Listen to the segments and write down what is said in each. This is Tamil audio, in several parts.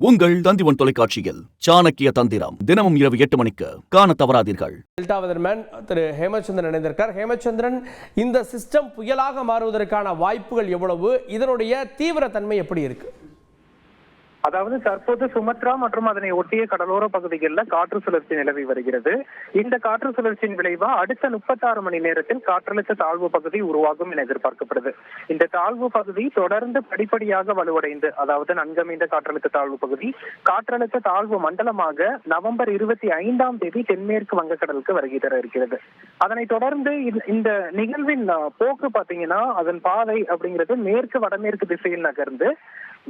உங்கள் தந்திவன் தொலைக்காட்சியில் சாணக்கிய தந்திரம் தினமும் இரவு 8 மணிக்கு காண தவறாதீர்கள். டெல்டா வெதர்மேன் திரு ஹேமச்சந்திரன் இணைந்திருக்கார். ஹேமச்சந்திரன், இந்த சிஸ்டம் புயலாக மாறுவதற்கான வாய்ப்புகள் எவ்வளவு? இதனுடைய தீவிரத்தன்மை எப்படி இருக்கு? அதாவது தற்போது சுமத்ரா மற்றும் அதனை ஒட்டிய கடலோர பகுதிகளில் காற்று சுழற்சி நிலவி வருகிறது. இந்த காற்று சுழற்சியின் விளைவா அடுத்த 36 மணி நேரத்தில் காற்றழுத்த தாழ்வு பகுதி உருவாகும் என எதிர்பார்க்கப்படுது. இந்த தாழ்வு பகுதி தொடர்ந்து படிப்படியாக வலுவடைந்து, அதாவது நன்கமைந்த காற்றழுத்த தாழ்வு பகுதி காற்றழுத்த தாழ்வு மண்டலமாக நவம்பர் 25ஆம் தேதி தென்மேற்கு வங்கக்கடலுக்கு வருகை தர இருக்கிறது. அதனைத் தொடர்ந்து இந்த நிகழ்வின் போக்கு பாத்தீங்கன்னா, அதன் பாதை அப்படிங்கிறது மேற்கு வடமேற்கு திசையில் நகர்ந்து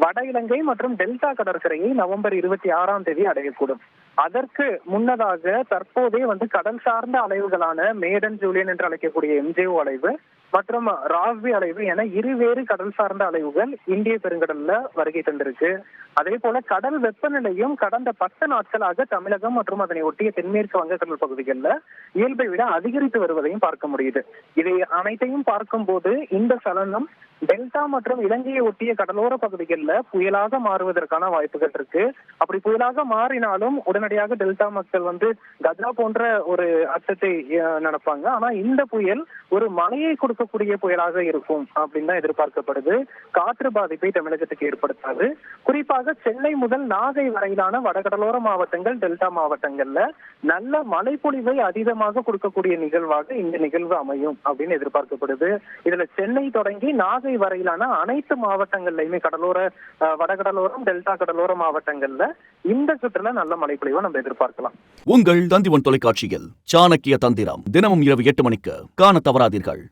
வட இலங்கை மற்றும் டெல்டா கடற்கரையை நவம்பர் 26ஆம் தேதி அடையக்கூடும். அதற்கு முன்னதாக தற்போதே கடல் சார்ந்த அலைவுகளான மேடன் ஜூலியன் என்று அழைக்கக்கூடிய எம்ஜேஓ அலைவு மற்றும் ராஸ்பி அலைவு என இருவேறு கடல் சார்ந்த அலைவுகள் இந்திய பெருங்கடல்ல வருகை தந்திருக்கு. அதே போல கடல் வெப்பநிலையும் கடந்த 10 நாட்களாக தமிழகம் மற்றும் அதனை ஒட்டிய தென்மேற்கு வங்கக்கடல் பகுதிகளில் இயல்பை விட அதிகரித்து வருவதையும் பார்க்க முடியுது. இதை அனைத்தையும் பார்க்கும் போது இந்த சலனம் டெல்டா மற்றும் இலங்கையை ஒட்டிய கடலோர பகுதிகளில் புயலாக மாறுவதற்கான வாய்ப்புகள் இருக்கு. அப்படி புயலாக மாறினாலும் உடனடியாக டெல்டா மக்கள் கஜா போன்ற ஒரு அச்சத்தை நடப்பாங்க. ஆனா இந்த புயல் ஒரு மழையை கொடுக்கக்கூடிய புயலாக இருக்கும் அப்படின்னு தான் எதிர்பார்க்கப்படுது. காற்று பாதிப்பை தமிழகத்துக்கு ஏற்படுத்தாது. குறிப்பாக சென்னை முதல் நாகை வரையிலான வடகடலோர மாவட்டங்கள், டெல்டா மாவட்டங்கள்ல நல்ல மழைப்பொழிவை அதீதமாக கொடுக்கக்கூடிய நிகழ்வாக இந்த நிகழ்வு அமையும் அப்படின்னு எதிர்பார்க்கப்படுது. இதுல சென்னை தொடங்கி நாகை வரையிலான அனைத்து மாவட்டங்கள்லயுமே வடகடலோரம், டெல்டா கடலோர மாவட்டங்கள்ல இந்த சுற்றுல நல்ல மழைப்பொழிவை நம்ம எதிர்பார்க்கலாம். உங்கள் தந்திவன் தொலைக்காட்சியில் சாணக்கிய தந்திரம் தினமும் இரவு 8 மணிக்கு காண தவறாதீர்கள்.